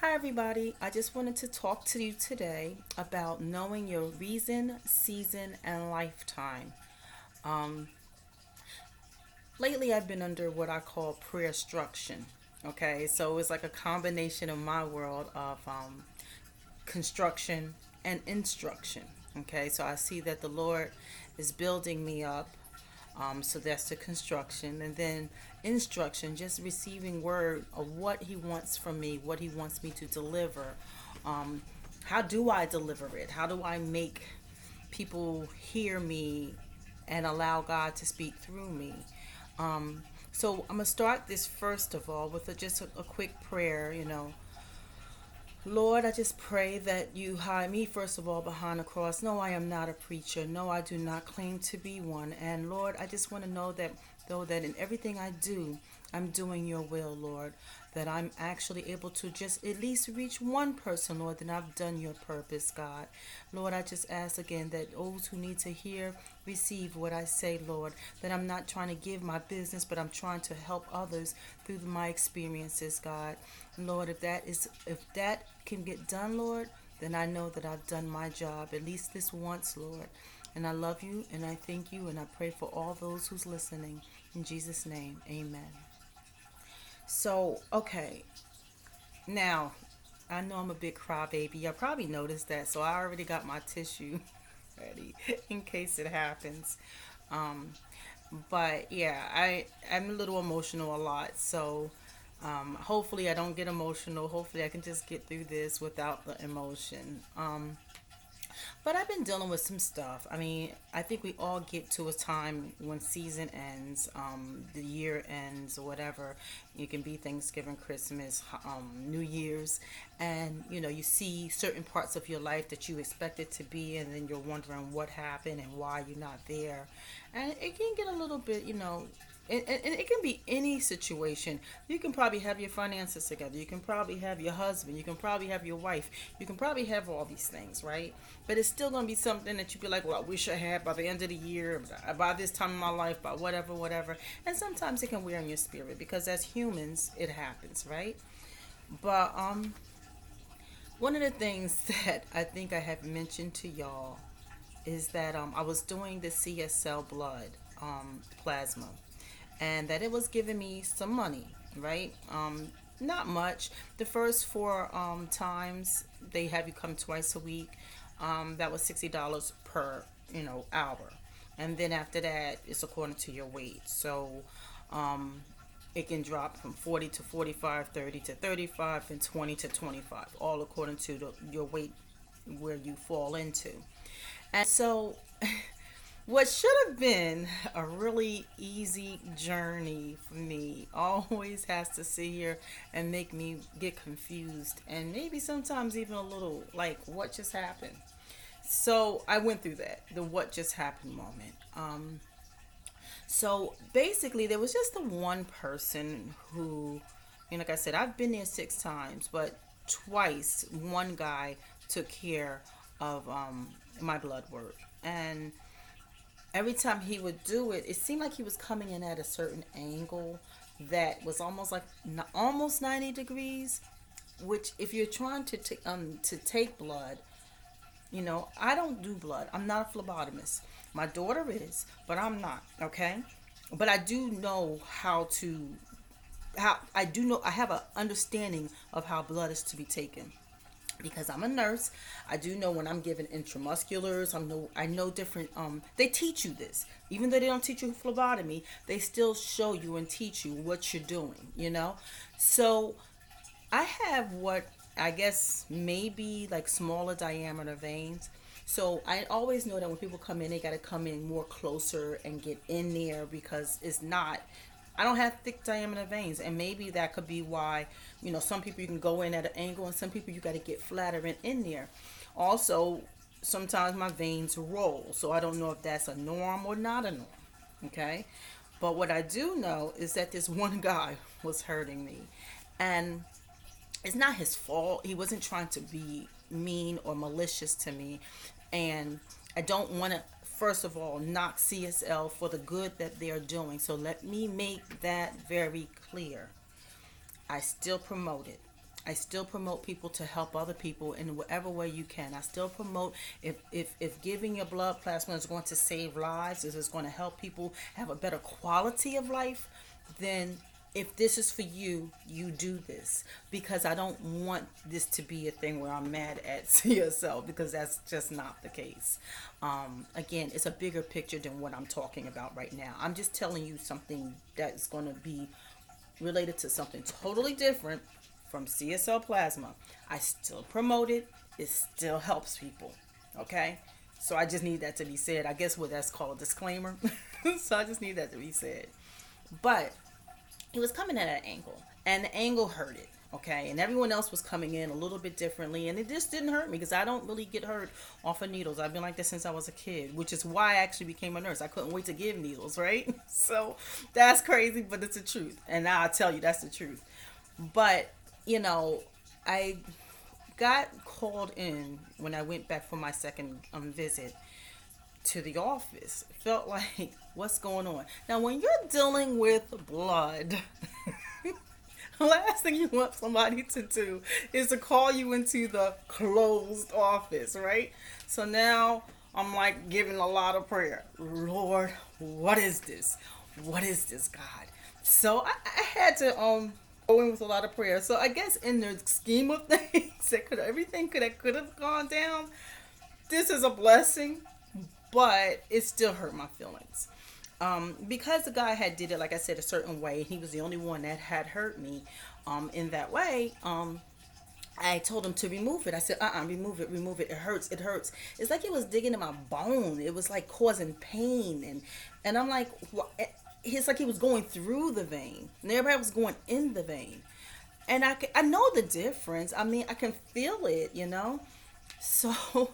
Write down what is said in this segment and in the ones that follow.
Hi, everybody. I just wanted to talk to you today about knowing your reason, season, and lifetime. Um, Lately, I've been under what I call prayer instruction. Okay, so it's like a combination of my world of construction and instruction. Okay, so I see that the Lord is building me up. So that's the construction. And then instruction, just receiving word of what He wants from me, what He wants me to deliver. Um, how do I deliver it? How do I make people hear me and allow God to speak through me? Um, so I'm gonna start this first of all with just a quick prayer. Lord, I just pray that you hide me, first of all, behind the cross. No, I am not a preacher. No, I do not claim to be one. And Lord, I just want to know that, though, that in everything I do, I'm doing your will, Lord. That I'm actually able to just at least reach one person, Lord, then I've done your purpose, God. Lord, I just ask again that those who need to hear receive what I say, Lord. That I'm not trying to give my business, but I'm trying to help others through my experiences, God. Lord, if that can get done, Lord, then I know that I've done my job at least this once, Lord. And I love you and I thank you and I pray for all those who's listening. In Jesus' name, amen. So, okay, now I know I'm a big crybaby. You probably noticed that, so I already got my tissue ready in case it happens. Um, but yeah, I'm a little emotional a lot, so hopefully I don't get emotional. Hopefully I can just get through this without the emotion. But I've been dealing with some stuff. I mean, I think we all get to a time when season ends, the year ends, or whatever. It can be Thanksgiving, Christmas, New Year's, and you see certain parts of your life that you expected to be, and then you're wondering what happened and why you're not there, and it can get a little bit, and it can be any situation. You can probably have your finances together. You can probably have your husband. You can probably have your wife. You can probably have all these things, right? But it's still going to be something that you be like, well, I wish I had by the end of the year, by this time in my life, by whatever, whatever. And sometimes it can wear on your spirit because as humans, it happens, right? But one of the things that I think I have mentioned to y'all is that I was doing the CSL blood plasma, and that it was giving me some money, right? Not much. The first four times they have you come twice a week. That was $60 per hour, and then after that it's according to your weight. So um, it can drop from 40 to 45, 30 to 35, and 20 to 25, all according to your weight where you fall into. And so what should have been a really easy journey for me always has to sit here and make me get confused and maybe sometimes even a little like, what just happened? So I went through that, the what just happened moment. So basically, there was just the one person who, like I said, I've been there 6 times, but twice one guy took care of my blood work. And every time he would do it, it seemed like he was coming in at a certain angle that was almost like almost 90 degrees. Which, if you're trying to take blood, I don't do blood. I'm not a phlebotomist. My daughter is, but I'm not. Okay, but I do know how I do know I have an understanding of how blood is to be taken because I'm a nurse. I do know when I'm giving intramusculars. I know different. They teach you this, even though they don't teach you phlebotomy. They still show you and teach you what you're doing. So I have what I guess maybe like smaller diameter veins. So I always know that when people come in, they got to come in more closer and get in there because it's not. I don't have thick diameter veins, and maybe that could be why some people you can go in at an angle, and some people you got to get flatter and in there. Also, sometimes my veins roll, so I don't know if that's a norm or not a norm. Okay, but what I do know is that this one guy was hurting me, and it's not his fault. He wasn't trying to be mean or malicious to me. And I don't want to, first of all, knock CSL for the good that they're doing. So let me make that very clear. I still promote it. I still promote people to help other people in whatever way you can. I still promote if giving your blood plasma is going to save lives, if it's going to help people have a better quality of life, then if this is for you, you do this, because I don't want this to be a thing where I'm mad at CSL, because that's just not the case. Again, it's a bigger picture than what I'm talking about right now. I'm just telling you something that's going to be related to something totally different from CSL plasma. I still promote it. It still helps people. Okay? So I just need that to be said. I guess what that's called a disclaimer. So I just need that to be said. But he was coming at an angle, and the angle hurt it. Okay, and everyone else was coming in a little bit differently, and it just didn't hurt me because I don't really get hurt off of needles. I've been like this since I was a kid, which is why I actually became a nurse. I couldn't wait to give needles, right? So that's crazy, but it's the truth, and now I tell you that's the truth. But I got called in when I went back for my second visit to the office. It felt like, what's going on? Now, when you're dealing with blood, the last thing you want somebody to do is to call you into the closed office, right? So now I'm like giving a lot of prayer. Lord, what is this? What is this, God? So I had to go in with a lot of prayer. So I guess in the scheme of things, everything could have gone down. This is a blessing, but it still hurt my feelings. Because the guy had did it, like I said, a certain way, he was the only one that had hurt me in that way. I told him to remove it. I said, remove it. It hurts. It's like he was digging in my bone. It was like causing pain. And I'm like, what? It's like he was going through the vein. And everybody was going in the vein. And I know the difference. I mean, I can feel it, So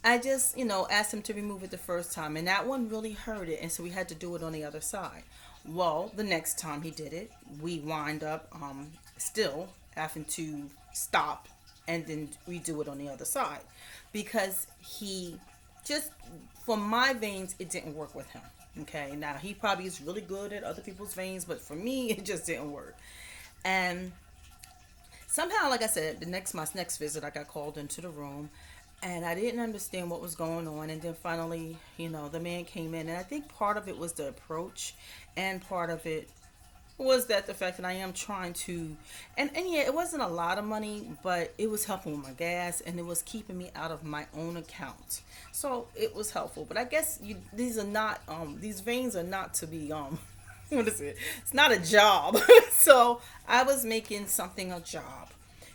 I just, asked him to remove it the first time. And that one really hurt it. And so we had to do it on the other side. Well, the next time he did it, we wind up still having to stop and then redo it on the other side. Because he just, for my veins, it didn't work with him. Okay, now he probably is really good at other people's veins, but for me, it just didn't work. And somehow, like I said, my next visit, I got called into the room, and I didn't understand what was going on. And then finally, the man came in, and I think part of it was the approach, and part of it was that the fact that I am trying to, and yeah, it wasn't a lot of money, but it was helping with my gas, and it was keeping me out of my own account. So it was helpful. But I guess these are not, these veins are not to be, what is it? It's not a job. So I was making something a job.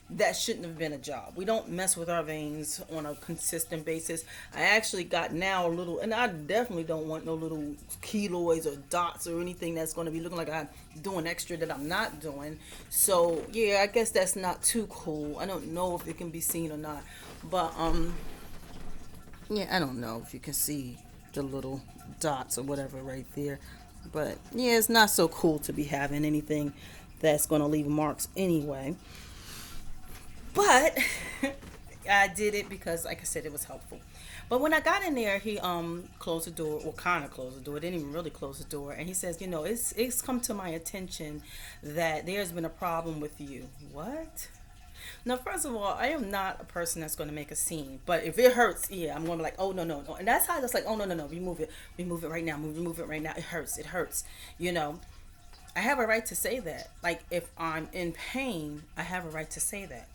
That shouldn't have been a job. We don't mess with our veins on a consistent basis. I actually got now a little, and I definitely don't want no little keloids or dots or anything that's going to be looking like I'm doing extra that I'm not doing. So yeah, I guess that's not too cool. I don't know if it can be seen or not, but yeah, I don't know if you can see the little dots or whatever right there. But yeah, it's not so cool to be having anything that's going to leave marks anyway. But I did it because, like I said, it was helpful. But when I got in there, he closed the door, or kind of closed the door. Didn't even really close the door. And he says, it's come to my attention that there's been a problem with you. What? Now, first of all, I am not a person that's going to make a scene. But if it hurts, yeah, I'm going to be like, oh, no, no, no. And that's how it's like, oh, no, no, no, remove it right now. Remove it right now. It hurts. I have a right to say that. Like, if I'm in pain, I have a right to say that.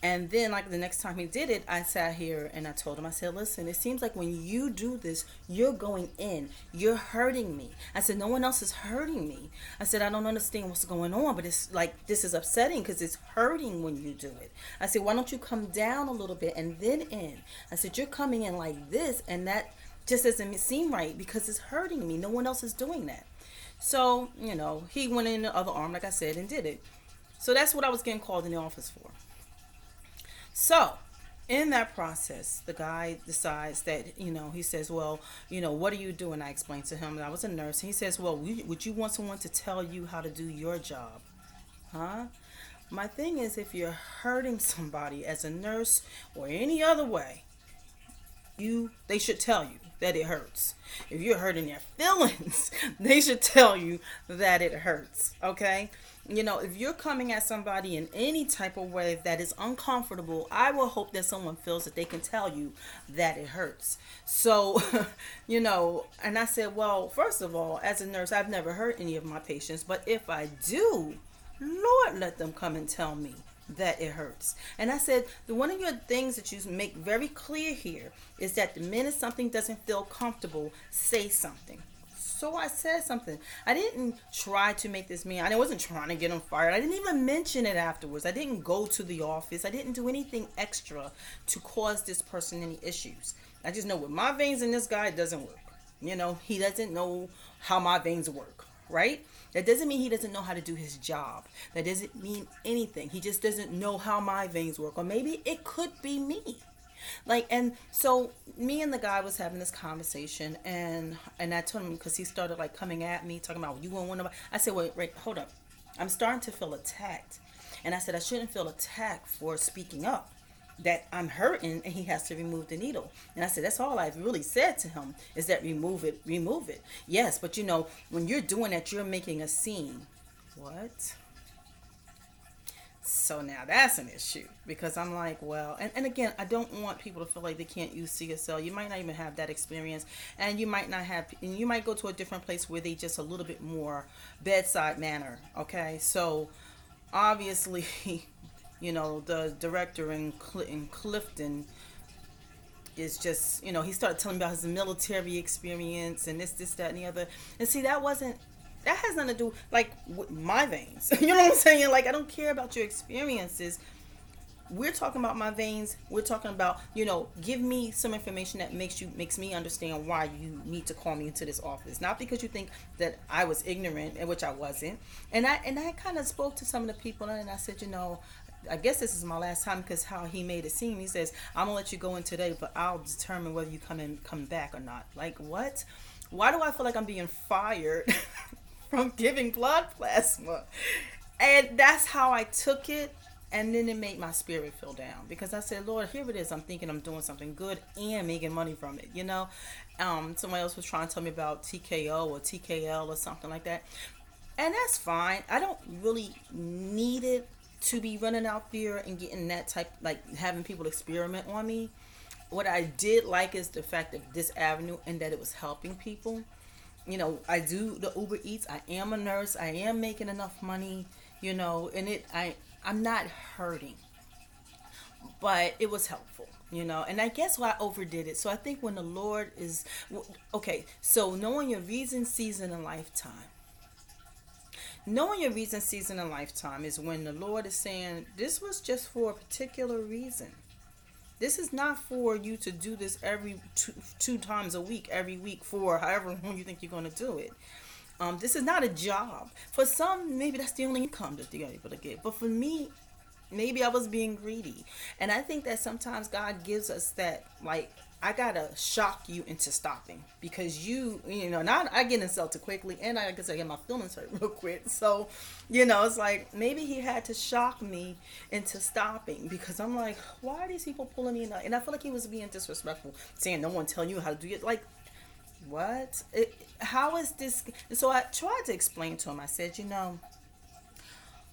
And then, like, the next time he did it, I sat here and I told him, I said, listen, it seems like when you do this, you're going in. You're hurting me. I said, no one else is hurting me. I said, I don't understand what's going on, but it's like, this is upsetting because it's hurting when you do it. I said, why don't you come down a little bit and then in? I said, you're coming in like this, and that just doesn't seem right because it's hurting me. No one else is doing that. So, he went in the other arm, like I said, and did it. So that's what I was getting called in the office for. So, in that process, the guy decides that, he says, well, what are you doing? I explained to him that I was a nurse. And he says, well, would you want someone to tell you how to do your job? Huh? My thing is, if you're hurting somebody as a nurse or any other way, they should tell you that it hurts. If you're hurting their feelings, they should tell you that it hurts. Okay? If you're coming at somebody in any type of way that is uncomfortable, I will hope that someone feels that they can tell you that it hurts. So, and I said, well, first of all, as a nurse, I've never hurt any of my patients, but if I do, Lord, let them come and tell me that it hurts. And I said, the one of your things that you make very clear here is that the minute something doesn't feel comfortable, say something. So I said something. I didn't try to make this mean. I wasn't trying to get him fired. I didn't even mention it afterwards. I didn't go to the office. I didn't do anything extra to cause this person any issues. I just know with my veins in this guy, it doesn't work. He doesn't know how my veins work, right? That doesn't mean he doesn't know how to do his job. That doesn't mean anything. He just doesn't know how my veins work. Or maybe it could be me. And so me and the guy was having this conversation, and I told him, because he started coming at me, talking about, you won't want to. I said, wait, hold up. I'm starting to feel attacked. And I said, I shouldn't feel attacked for speaking up, that I'm hurting and he has to remove the needle. And I said, that's all I've really said to him, is that remove it. Yes, but when you're doing that, you're making a scene. What? So now that's an issue, because I'm like, well, and again, I don't want people to feel like they can't use CSL. You might not even have that experience, and you might go to a different place where they just a little bit more bedside manner. Okay, so obviously, the director in Clifton is just, he started telling me about his military experience and this, that, and the other. And see, that has nothing to do with my veins. You know what I'm saying? I don't care about your experiences. We're talking about my veins. We're talking about, give me some information that makes me understand why you need to call me into this office. Not because you think that I was ignorant, which I wasn't. And I kind of spoke to some of the people, and I said, I guess this is my last time, because how he made it seem. He says, I'm gonna let you go in today, but I'll determine whether you come back or not. What? Why do I feel like I'm being fired from giving blood plasma? And that's how I took it. And then it made my spirit feel down, because I said, Lord, here it is. I'm thinking I'm doing something good and making money from it. Somebody else was trying to tell me about TKO or TKL or something like that. And that's fine. I don't really need it to be running out there and getting that type, having people experiment on me. What I did like is the fact of this avenue, and that it was helping people. I do the Uber Eats. I am a nurse. I am making enough money, and I'm not hurting, but it was helpful, and I guess why I overdid it. So I think when the Lord is, okay, so knowing your reason, season, and lifetime. Knowing your reason, season, and lifetime is when the Lord is saying, this was just for a particular reason. This is not for you to do this every two times a week, every week, for however long you think you're going to do it. This is not a job. For some, maybe that's the only income that they're able to get. But for me, maybe I was being greedy. And I think that sometimes God gives us that, I gotta shock you into stopping, because now I get insulted quickly, and I guess I get my feelings hurt real quick. So, it's maybe he had to shock me into stopping, because I'm like, why are these people pulling me in? And I feel like he was being disrespectful, saying no one telling you how to do it. What? How is this? So I tried to explain to him. I said,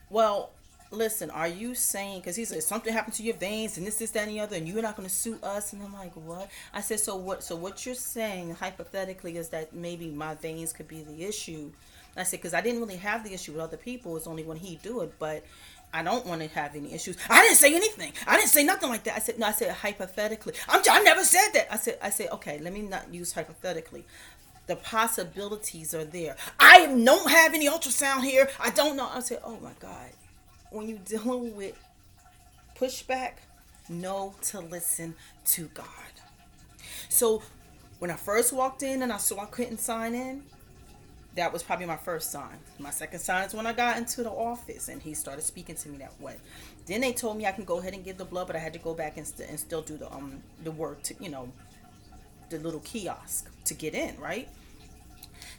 well, listen, are you saying, because he said something happened to your veins and this, that, and the other, and you're not going to sue us? And I'm like, what? I said, so what you're saying hypothetically is that maybe my veins could be the issue. And I said, because I didn't really have the issue with other people. It's only when he do it, but I don't want to have any issues. I didn't say anything. I didn't say nothing like that. I said, no, I said hypothetically. I never said that. I said, okay, let me not use hypothetically. The possibilities are there. I don't have any ultrasound here. I don't know. I said, oh my God. When you're dealing with pushback, know to listen to God. So when I first walked in and I saw I couldn't sign in, that was probably my first sign. My second sign is when I got into the office and he started speaking to me that way. Then they told me I can go ahead and give the blood, but I had to go back and still do the work to, the little kiosk to get in, right?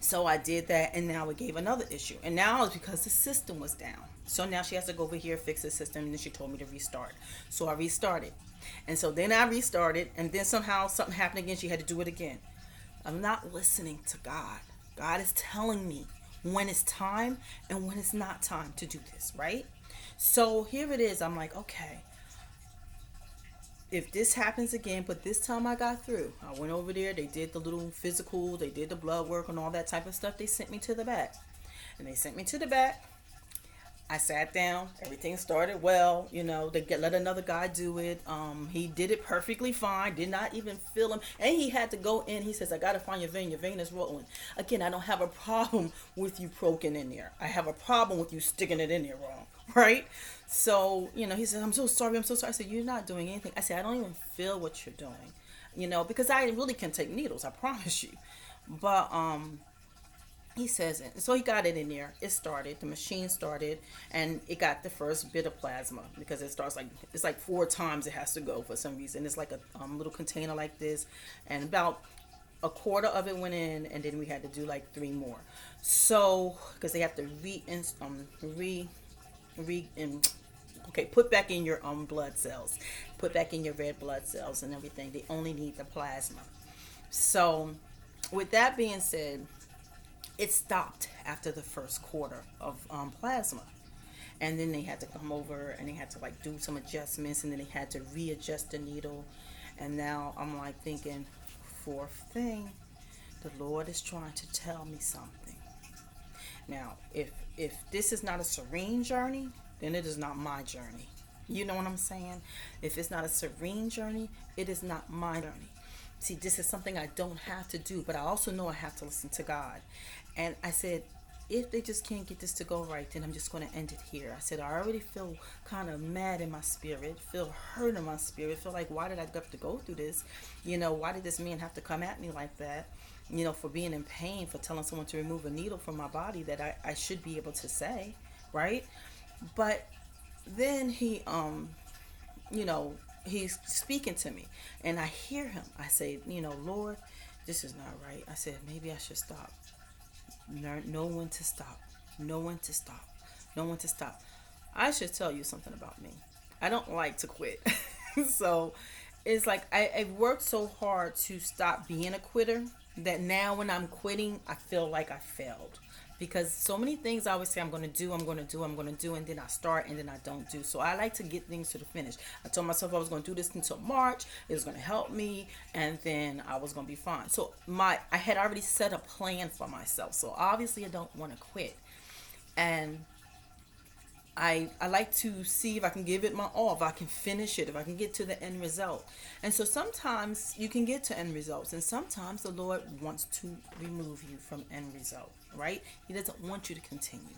So I did that, and now it gave another issue. And now it's because the system was down. So now she has to go over here, fix the system, and then she told me to restart. So I restarted. And so then I restarted, and then somehow something happened again. She had to do it again. I'm not listening to God. God is telling me when it's time and when it's not time to do this, right? So here it is. I'm like, okay, if this happens again, but this time I got through. I went over there, they did the little physical, they did the blood work and all that type of stuff. They sent me to the back. And they sent me to the back. I sat down. Everything started well. They let another guy do it. He did it perfectly fine. Did not even feel him. And he had to go in. He says, "I gotta find your vein. Your vein is rolling." Again, I don't have a problem with you poking in there. I have a problem with you sticking it in there wrong, right? So he says, "I'm so sorry. I'm so sorry." I said, "You're not doing anything." I said, "I don't even feel what you're doing." Because I really can take needles. I promise you. But he says it. So he got it in there. It started. The machine started, and it got the first bit of plasma because it starts like it's like 4 times it has to go for some reason. It's like a little container like this, and about a quarter of it went in, and then we had to do like 3 more. So because they have to put back in your blood cells, put back in your red blood cells and everything. They only need the plasma. So with that being said, it stopped after the first quarter of plasma, and then they had to come over and they had to like do some adjustments, and then they had to readjust the needle. And now I'm like thinking, fourth thing, the Lord is trying to tell me something. Now if this is not a serene journey, then it is not my journey. You know what I'm saying? If it's not a serene journey, it is not my journey. See, this is something I don't have to do, but I also know I have to listen to God. And I said, if they just can't get this to go right, then I'm just going to end it here. I said, I already feel kind of mad in my spirit, feel hurt in my spirit, feel like, why did I have to go through this? Why did this man have to come at me like that? For being in pain, for telling someone to remove a needle from my body that I should be able to say, right? But then you know, he's speaking to me, and I hear him. I say, Lord, this is not right. I said, maybe I should stop. Know when to stop. Know when to stop. Know when to stop. I should tell you something about me. I don't like to quit. So it's like I've worked so hard to stop being a quitter that now when I'm quitting, I feel like I failed. Because so many things I always say I'm going to do, I'm going to do, I'm going to do, and then I start and then I don't do. So I like to get things to the finish. I told myself I was going to do this until March. It was going to help me, and then I was going to be fine. So I had already set a plan for myself. So obviously I don't want to quit. And I like to see if I can give it my all, if I can finish it, if I can get to the end result. And so sometimes you can get to end results, and sometimes the Lord wants to remove you from end result, right? He doesn't want you to continue.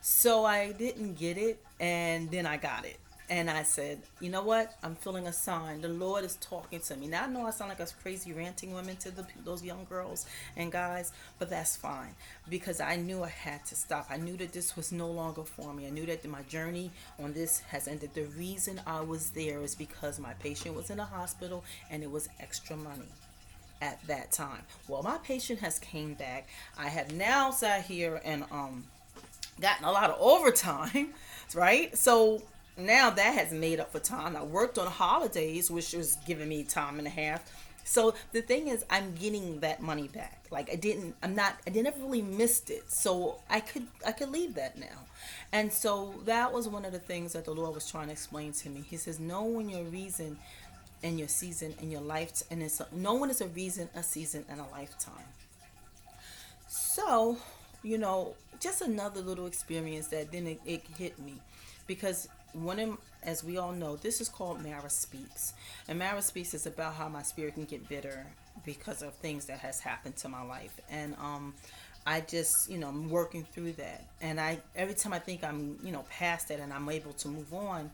So I didn't get it, and then I got it. And I said, you know what? I'm feeling a sign. The Lord is talking to me. Now I know I sound like a crazy ranting woman to those young girls and guys, but that's fine because I knew I had to stop. I knew that this was no longer for me. I knew that my journey on this has ended. The reason I was there is because my patient was in a hospital and it was extra money at that time. Well, my patient has came back. I have now sat here and gotten a lot of overtime, right? So now that has made up for time. I worked on holidays, which was giving me time and a half. So the thing is, I'm getting that money back. Like I didn't really missed it. So I could leave that now. And so that was one of the things that the Lord was trying to explain to me. He says, know when your reason and your season and your life, and no one is a reason, a season, and a lifetime. So, just another little experience that then it hit me because as we all know, this is called Mara Speaks. And Mara Speaks is about how my spirit can get bitter because of things that has happened to my life. And I just, I'm working through that. And every time I think I'm, past that and I'm able to move on,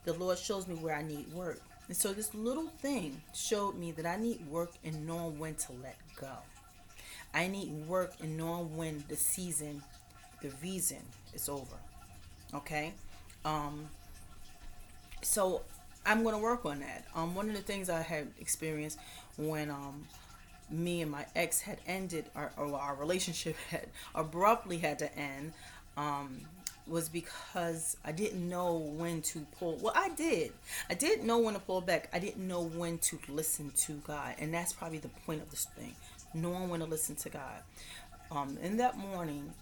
the Lord shows me where I need work. And so this little thing showed me that I need work in knowing when to let go. I need work in knowing when the reason is over. Okay? So I'm going to work on that. One of the things I had experienced when me and my ex had ended, or our relationship had abruptly had to end, was because I didn't know when to pull. Well, I did. I didn't know when to pull back. I didn't know when to listen to God. And that's probably the point of this thing, knowing when to listen to God. In that morning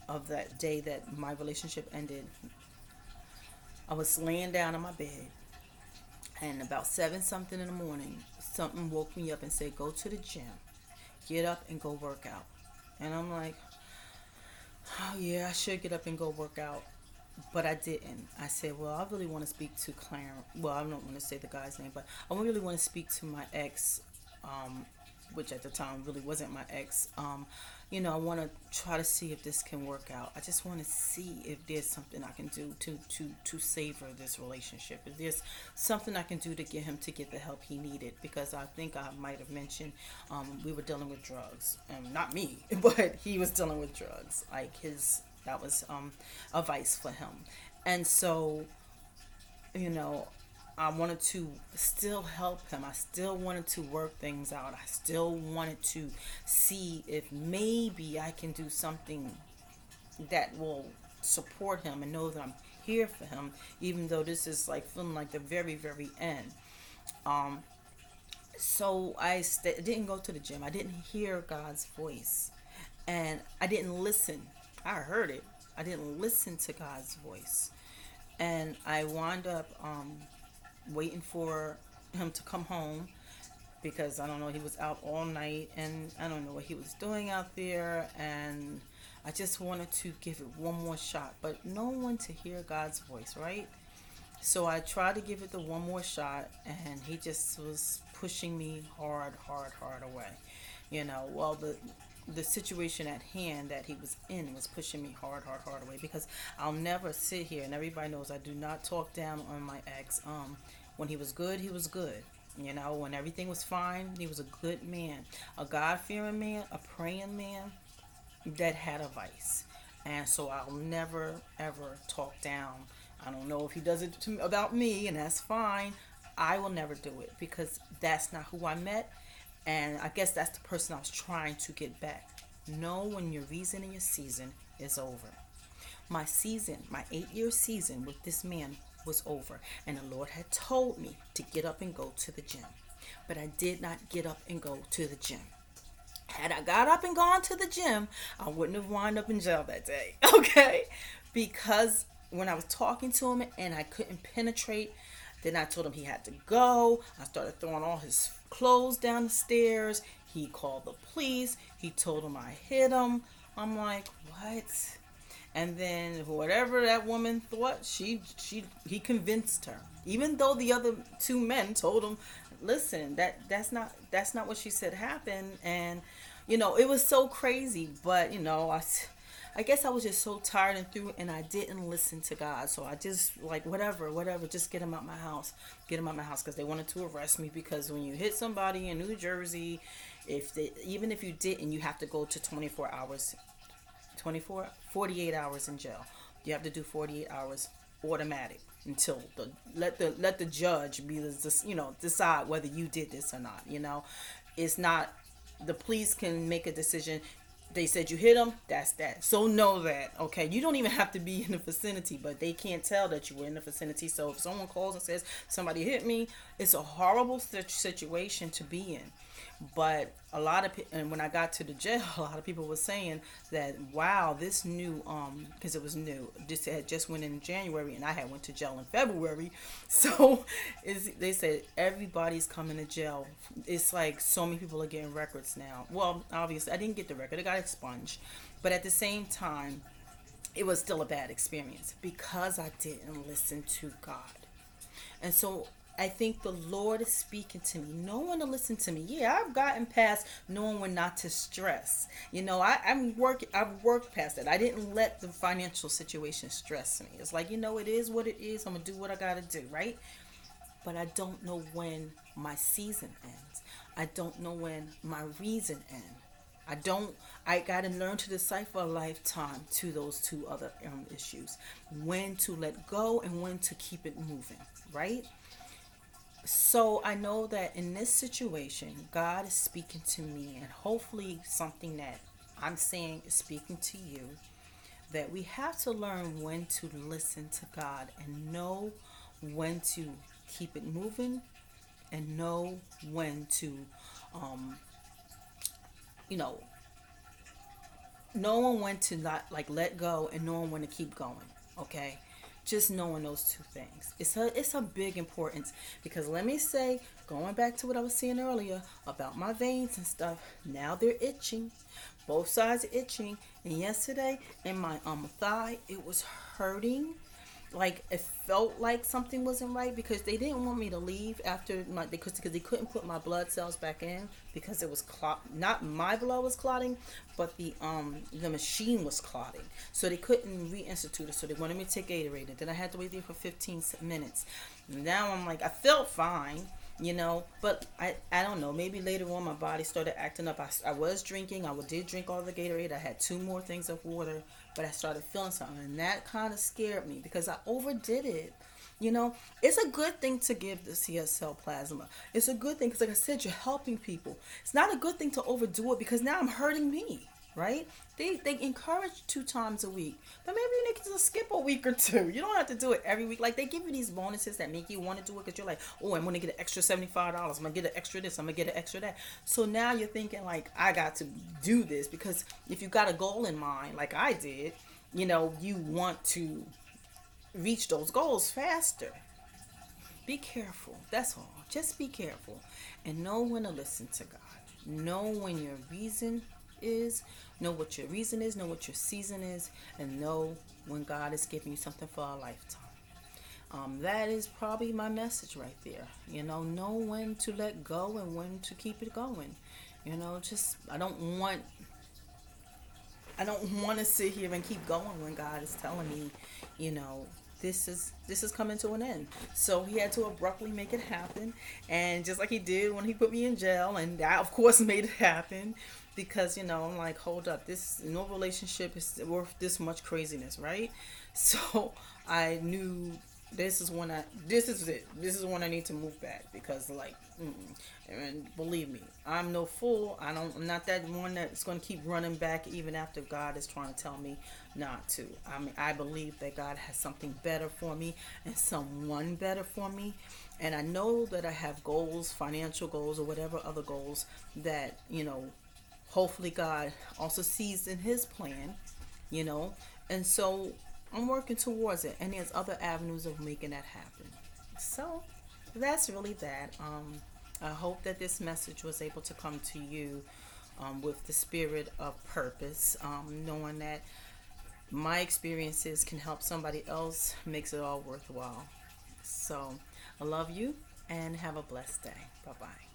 of that day that my relationship ended, I was laying down in my bed, and about seven something in the morning, something woke me up and said, "Go to the gym, get up and go work out." And I'm like, "Oh yeah, I should get up and go work out." But I didn't. I said, "Well, I really want to speak to Clarence." Well, I don't want to say the guy's name, but I really want to speak to my ex, um, which at the time really wasn't my ex. I want to try to see if this can work out. I just want to see if there's something I can do to savor this relationship. If there's something I can do to get him to get the help he needed, because I think I might have mentioned we were dealing with drugs. Not me, but he was dealing with drugs. Like his that was a vice for him, and so you know, I wanted to still help him. I still wanted to work things out. I still wanted to see if maybe I can do something that will support him and know that I'm here for him, even though this is like feeling like the very, very end. Um, so didn't go to the gym. I didn't hear God's voice, and I didn't listen. I heard it. I didn't listen to God's voice, and I wound up waiting for him to come home because I don't know, he was out all night and I don't know what he was doing out there, and I just wanted to give it one more shot, but no one to hear God's voice, right? So I tried to give it the one more shot, and he just was pushing me hard, hard, hard away. Well, the situation at hand that he was in was pushing me hard, hard, hard away, because I'll never sit here, and everybody knows I do not talk down on my ex. When he was good, he was good. When everything was fine, he was a good man, a God fearing man, a praying man that had a vice. And so I'll never ever talk down. I don't know if he does it about me, and that's fine. I will never do it because that's not who I met, and I guess that's the person I was trying to get back. Know when your reason and your season is over. My season, my 8-year season with this man was over, and the Lord had told me to get up and go to the gym. But I did not get up and go to the gym. Had I got up and gone to the gym, I wouldn't have wound up in jail that day. Okay? Because when I was talking to him and I couldn't penetrate, then I told him he had to go. I started throwing all his clothes down the stairs. He called the police. He told him I hit him. I'm like, what? And then whatever that woman thought, he convinced her. Even though the other two men told him, "Listen, that's not what she said happened." And it was so crazy. But I guess I was just so tired and through, and I didn't listen to God. So I just like whatever, whatever. Just get him out my house. Get him out my house because they wanted to arrest me. Because when you hit somebody in New Jersey, even if you didn't, you have to go to 24 hours 48 hours in jail. You have to do 48 hours automatic until let the judge be decide whether you did this or not. It's not, the police can make a decision. They said you hit them, that's that. So know that, okay? You don't even have to be in the vicinity, but they can't tell that you were in the vicinity. So if someone calls and says somebody hit me, it's a horrible situation to be in. But a lot of and when I got to the jail, a lot of people were saying that, wow, this new because it was new. This had just went in January, and I had went to jail in February. So they said everybody's coming to jail. It's like so many people are getting records now. Well, obviously I didn't get the record; it got expunged. But at the same time, it was still a bad experience because I didn't listen to God. And so I think the Lord is speaking to me. No one to listen to me. Yeah, I've gotten past knowing when not to stress. I've worked past that. I didn't let the financial situation stress me. It's like, it is what it is. I'm gonna do what I gotta do, right? But I don't know when my season ends. I don't know when my reason ends. I don't. I gotta learn to decipher a lifetime to those two other issues. When to let go and when to keep it moving, right? So I know that in this situation, God is speaking to me, and hopefully, something that I'm saying is speaking to you. That we have to learn when to listen to God and know when to keep it moving and know when to, um, you know, knowing when to not like let go and knowing when to keep going. Okay, just knowing those two things. It's a big importance because let me say, going back to what I was saying earlier about my veins and stuff. Now they're itching, both sides are itching. And yesterday in my thigh, it was hurting, like it felt like something wasn't right because they didn't want me to leave after my because they couldn't put my blood cells back in because it was not my blood was clotting, but the machine was clotting, so they couldn't reinstitute it. So they wanted me to take Gatorade, and then I had to wait there for 15 minutes. Now I'm like, I felt fine, but I don't know, maybe later on my body started acting up. I was drinking, did drink all the Gatorade, I had two more things of water, but I started feeling something, and that kind of scared me because I overdid it. It's a good thing to give the CSL plasma. It's a good thing because, like I said, you're helping people. It's not a good thing to overdo it because now I'm hurting me, right? They encourage 2 times a week, but maybe you need to skip a week or two. You don't have to do it every week. Like, they give you these bonuses that make you want to do it because you're like, oh, I'm going to get an extra $75. I'm going to get an extra this. I'm going to get an extra that. So now you're thinking, like, I got to do this because if you got a goal in mind, like I did, you want to reach those goals faster. Be careful. That's all. Just be careful and know when to listen to God. Know when your reason is, know what your reason is, know what your season is, and know when God is giving you something for a lifetime. That is probably my message right there. Know when to let go and when to keep it going. Just I don't want to sit here and keep going when God is telling me, you know, this is coming to an end. So he had to abruptly make it happen, and just like he did when he put me in jail, and I of course made it happen because I'm like, hold up, this no relationship is worth this much craziness, right? So I knew this is it. This is when I need to move back because like, and believe me, I'm no fool. I'm not that one that's going to keep running back even after God is trying to tell me not to. I mean, I believe that God has something better for me and someone better for me, and I know that I have goals, financial goals or whatever other goals that hopefully God also sees in His plan, you know, and so I'm working towards it, and there's other avenues of making that happen. So that's really that. I hope that this message was able to come to you with the spirit of purpose, knowing that my experiences can help somebody else makes it all worthwhile. So I love you and have a blessed day. Bye bye.